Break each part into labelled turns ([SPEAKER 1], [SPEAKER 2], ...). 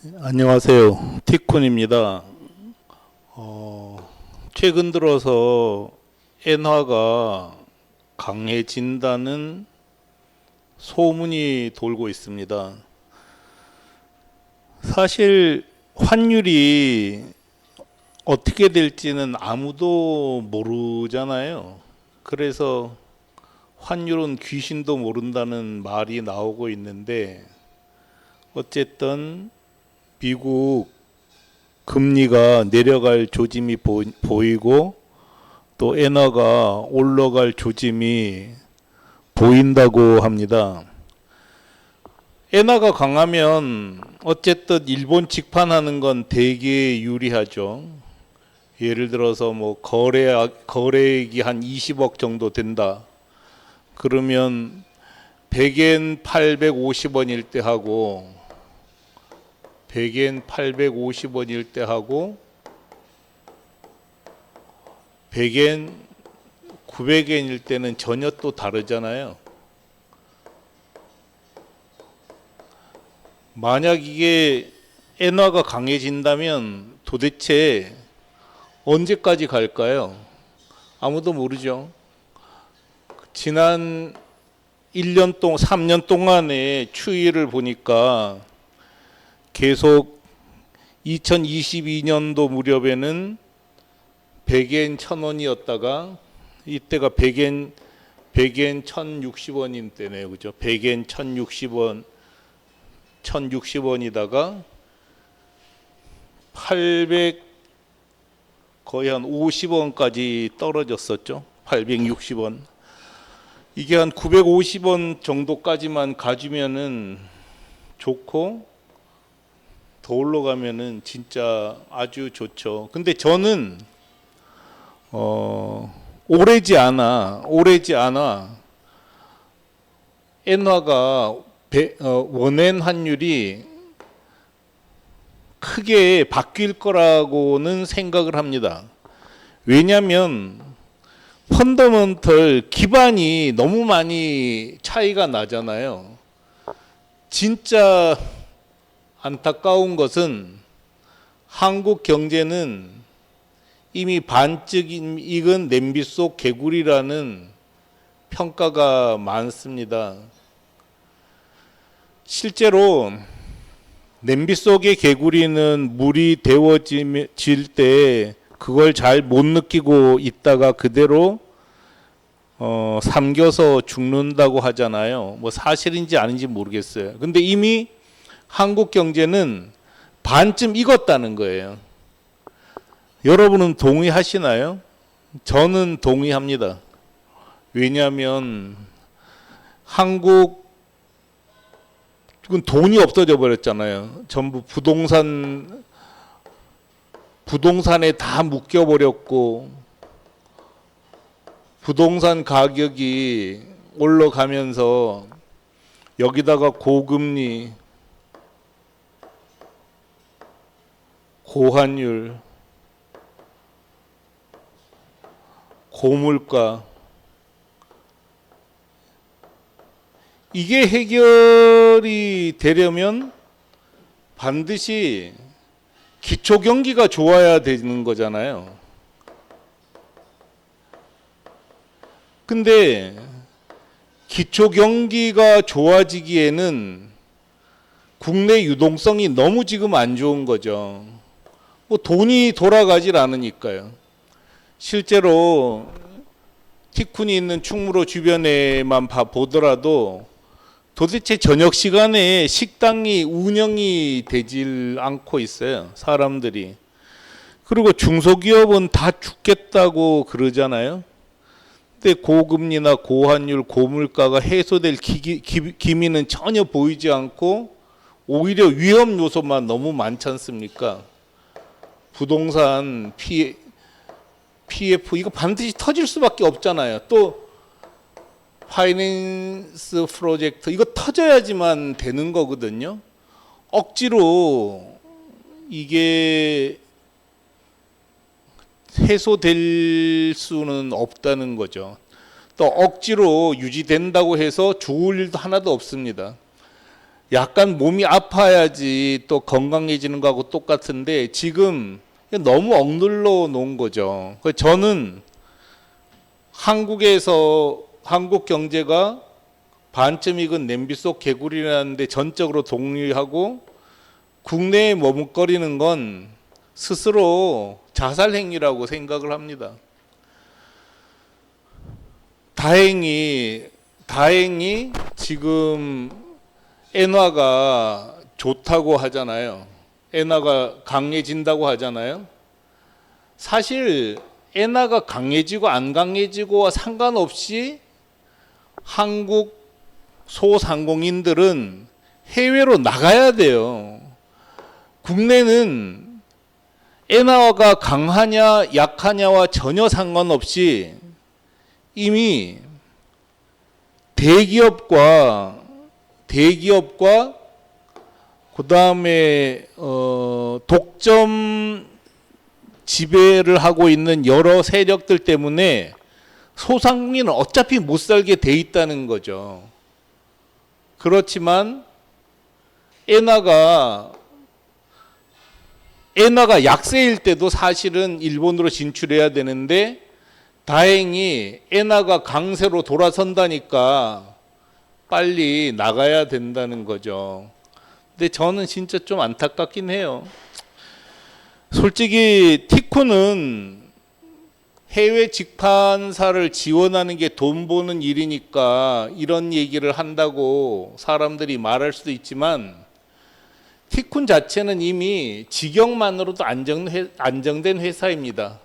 [SPEAKER 1] 안녕하세요. 티쿤입니다. 최근 들어서 엔화가 강해진다는 소문이 돌고 있습니다. 사실 환율이 어떻게 될지는 아무도 모르잖아요. 그래서 환율은 귀신도 모른다는 말이 나오고 있는데, 어쨌든 미국 금리가 내려갈 조짐이 보이고 또 엔화가 올라갈 조짐이 보인다고 합니다. 엔화가 강하면 어쨌든 일본 직판하는 건 되게 유리하죠. 예를 들어서 뭐 거래액이 한 20억 정도 된다. 그러면 100엔 850원일 때 하고 100엔 850원일 때 하고 100엔 900엔일 때는 전혀 또 다르잖아요. 만약 이게 엔화가 강해진다면 도대체 언제까지 갈까요? 아무도 모르죠. 지난 1년 동안, 3년 동안의 추이를 보니까 계속 2022년도 무렵에는 100엔 1000원이었다가 이때가 100엔 1060원인 때네요. 그죠? 100엔 1060원이다가 800 거의 한 50원까지 떨어졌었죠. 860원. 이게 한 950원 정도까지만 가주면은 좋고 더 올라가면은 진짜 아주 좋죠. 근데 저는 오래지 않아 엔화가 원엔 환율이 크게 바뀔 거라고는 생각을 합니다. 왜냐하면 펀더멘털 기반이 너무 많이 차이가 나잖아요. 진짜 안타까운 것은 한국 경제는 이미 반쯤 익은 냄비 속 개구리라는 평가가 많습니다. 실제로 냄비 속의 개구리는 물이 데워질 때 그걸 잘 못 느끼고 있다가 그대로 삼겨서 죽는다고 하잖아요. 뭐 사실인지 아닌지 모르겠어요. 근데 이미 한국 경제는 반쯤 익었다는 거예요. 여러분은 동의하시나요? 저는 동의합니다. 왜냐하면 한국은 돈이 없어져 버렸잖아요. 전부 부동산에 다 묶여 버렸고 부동산 가격이 올라가면서 여기다가 고금리, 고환율, 고물가, 이게 해결이 되려면 반드시 기초 경기가 좋아야 되는 거잖아요. 근데 기초 경기가 좋아지기에는 국내 유동성이 너무 지금 안 좋은 거죠. 뭐 돈이 돌아가질 않으니까요. 실제로 티쿤이 있는 충무로 주변에만 보더라도 도대체 저녁 시간에 식당이 운영이 되질 않고 있어요. 사람들이. 그리고 중소기업은 다 죽겠다고 그러잖아요. 근데 고금리나 고환율, 고물가가 해소될 기미는 전혀 보이지 않고 오히려 위험 요소만 너무 많지 않습니까? 부동산 PF 이거 반드시 터질 수밖에 없잖아요. 또 파이낸스 프로젝트 이거 터져야지만 되는 거거든요. 억지로 이게 해소될 수는 없다는 거죠. 또 억지로 유지된다고 해서 좋을 일도 하나도 없습니다. 약간 몸이 아파야지 또 건강해지는 거하고 똑같은데 지금 너무 억눌러 놓은 거죠. 그래서 저는 한국 경제가 반쯤 익은 냄비 속 개구리라는데 전적으로 동의하고 국내에 머뭇거리는 건 스스로 자살 행위라고 생각을 합니다. 다행히 지금 엔화가 좋다고 하잖아요. 엔화가 강해진다고 하잖아요. 사실 엔화가 강해지고 안 강해지고와 상관없이 한국 소상공인들은 해외로 나가야 돼요. 국내는 엔화가 강하냐 약하냐와 전혀 상관없이 이미 대기업과 그다음에 독점 지배를 하고 있는 여러 세력들 때문에 소상공인은 어차피 못 살게 돼 있다는 거죠. 그렇지만 엔화가 약세일 때도 사실은 일본으로 진출해야 되는데 다행히 엔화가 강세로 돌아선다니까 빨리 나가야 된다는 거죠. 근데 저는 진짜 좀 안타깝긴 해요. 솔직히 티코는 해외 직판사를 지원하는 게 돈 버는 일이니까 이런 얘기를 한다고 사람들이 말할 수도 있지만 티쿤 자체는 이미 직영만으로도 안정된 회사입니다.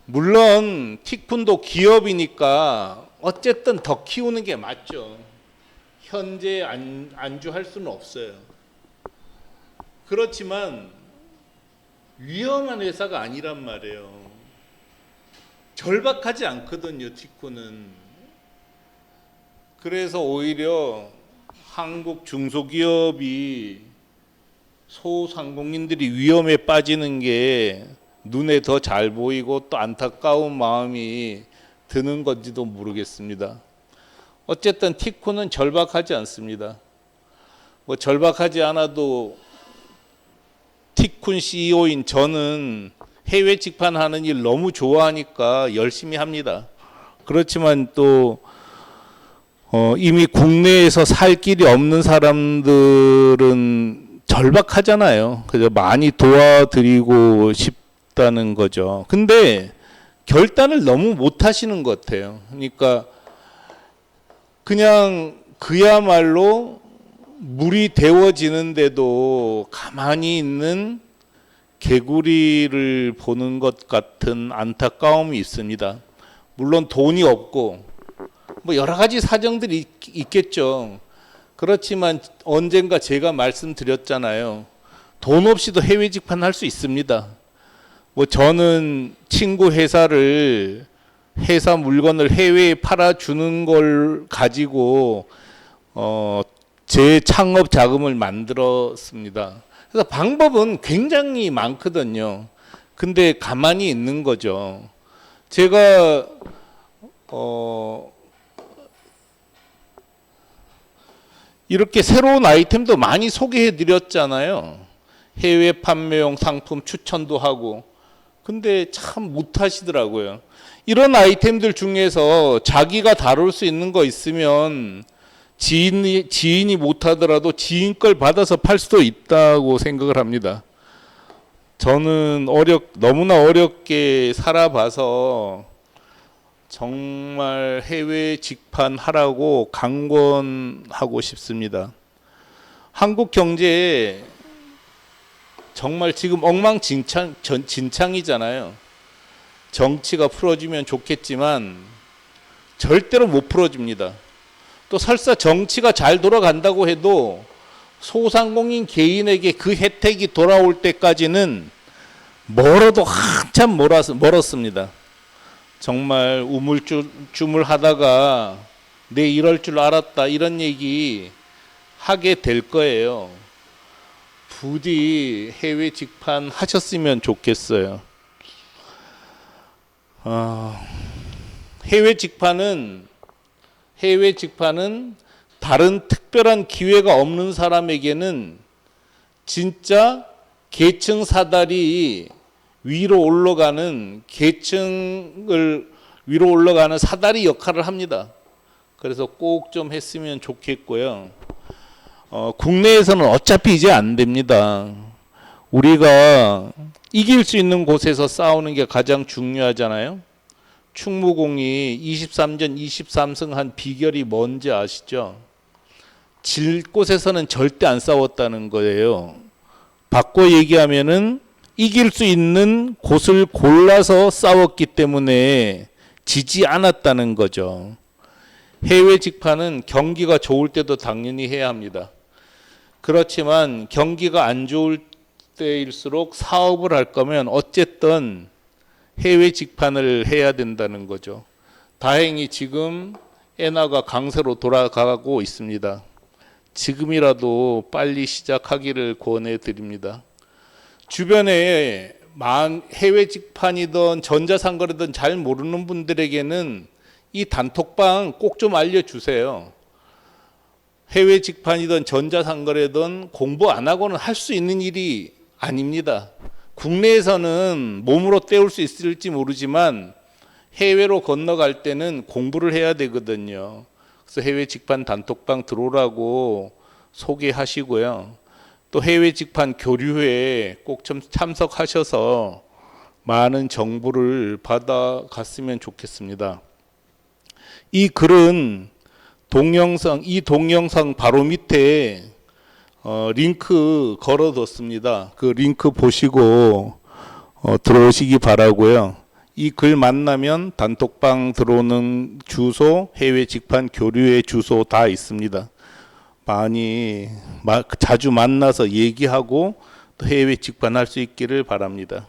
[SPEAKER 1] 물론 티쿤도 기업이니까 어쨌든 더 키우는 게 맞죠. 현재 안주할 수는 없어요. 그렇지만 위험한 회사가 아니란 말이에요. 절박하지 않거든요, 티코는. 그래서 오히려 한국 중소기업이 소상공인들이 위험에 빠지는 게 눈에 더 잘 보이고 또 안타까운 마음이 드는 건지도 모르겠습니다. 어쨌든 티코는 절박하지 않습니다. 뭐 절박하지 않아도 티쿤 CEO인 저는 해외 직판하는 일 너무 좋아하니까 열심히 합니다. 그렇지만 또 이미 국내에서 살 길이 없는 사람들은 절박하잖아요. 그래서 많이 도와드리고 싶다는 거죠. 근데 결단을 너무 못 하시는 것 같아요. 그러니까 그냥 그야말로 물이 데워지는데도 가만히 있는 개구리를 보는 것 같은 안타까움이 있습니다. 물론 돈이 없고 뭐 여러 가지 사정들이 있겠죠. 그렇지만 언젠가 제가 말씀드렸잖아요. 돈 없이도 해외 직판할 수 있습니다. 뭐 저는 친구 회사 물건을 해외에 팔아주는 걸 가지고 제 창업 자금을 만들었습니다. 그래서 방법은 굉장히 많거든요. 근데 가만히 있는 거죠. 제가 이렇게 새로운 아이템도 많이 소개해 드렸잖아요. 해외 판매용 상품 추천도 하고. 근데 참 못하시더라고요. 이런 아이템들 중에서 자기가 다룰 수 있는 거 있으면 지인이 못하더라도 지인 걸 받아서 팔 수도 있다고 생각을 합니다. 저는 너무나 어렵게 살아봐서 정말 해외 직판하라고 강권하고 싶습니다. 한국 경제에 정말 지금 엉망진창이잖아요. 정치가 풀어지면 좋겠지만 절대로 못 풀어집니다. 또 설사 정치가 잘 돌아간다고 해도 소상공인 개인에게 그 혜택이 돌아올 때까지는 멀어도 한참 멀었습니다. 정말 우물쭈물하다가 내 이럴 줄 알았다 이런 얘기 하게 될 거예요. 부디 해외 직판 하셨으면 좋겠어요. 해외 직판은 다른 특별한 기회가 없는 사람에게는 진짜 계층 사다리 위로 올라가는 계층을 위로 올라가는 사다리 역할을 합니다. 그래서 꼭 좀 했으면 좋겠고요. 국내에서는 어차피 이제 안 됩니다. 우리가 이길 수 있는 곳에서 싸우는 게 가장 중요하잖아요. 충무공이 23전 23승 한 비결이 뭔지 아시죠? 질 곳에서는 절대 안 싸웠다는 거예요. 바꿔 얘기하면은 이길 수 있는 곳을 골라서 싸웠기 때문에 지지 않았다는 거죠. 해외 직판은 경기가 좋을 때도 당연히 해야 합니다. 그렇지만 경기가 안 좋을 때일수록 사업을 할 거면 어쨌든 해외 직판을 해야 된다는 거죠. 다행히 지금 엔화가 강세로 돌아가고 있습니다. 지금이라도 빨리 시작하기를 권해 드립니다. 주변에 해외 직판이든 전자상거래든 잘 모르는 분들에게는 이 단톡방 꼭 좀 알려주세요. 해외 직판이든 전자상거래든 공부 안 하고는 할 수 있는 일이 아닙니다. 국내에서는 몸으로 때울 수 있을지 모르지만 해외로 건너갈 때는 공부를 해야 되거든요. 그래서 해외 직판 단톡방 들어오라고 소개하시고요. 또 해외 직판 교류회에 꼭 좀 참석하셔서 많은 정보를 받아갔으면 좋겠습니다. 이 글은 이 동영상 바로 밑에 링크 걸어뒀습니다. 그 링크 보시고 들어오시기 바라고요. 이 글 만나면 단톡방 들어오는 주소, 해외 직판 교류회 주소 다 있습니다. 많이 자주 만나서 얘기하고 또 해외 직판할 수 있기를 바랍니다.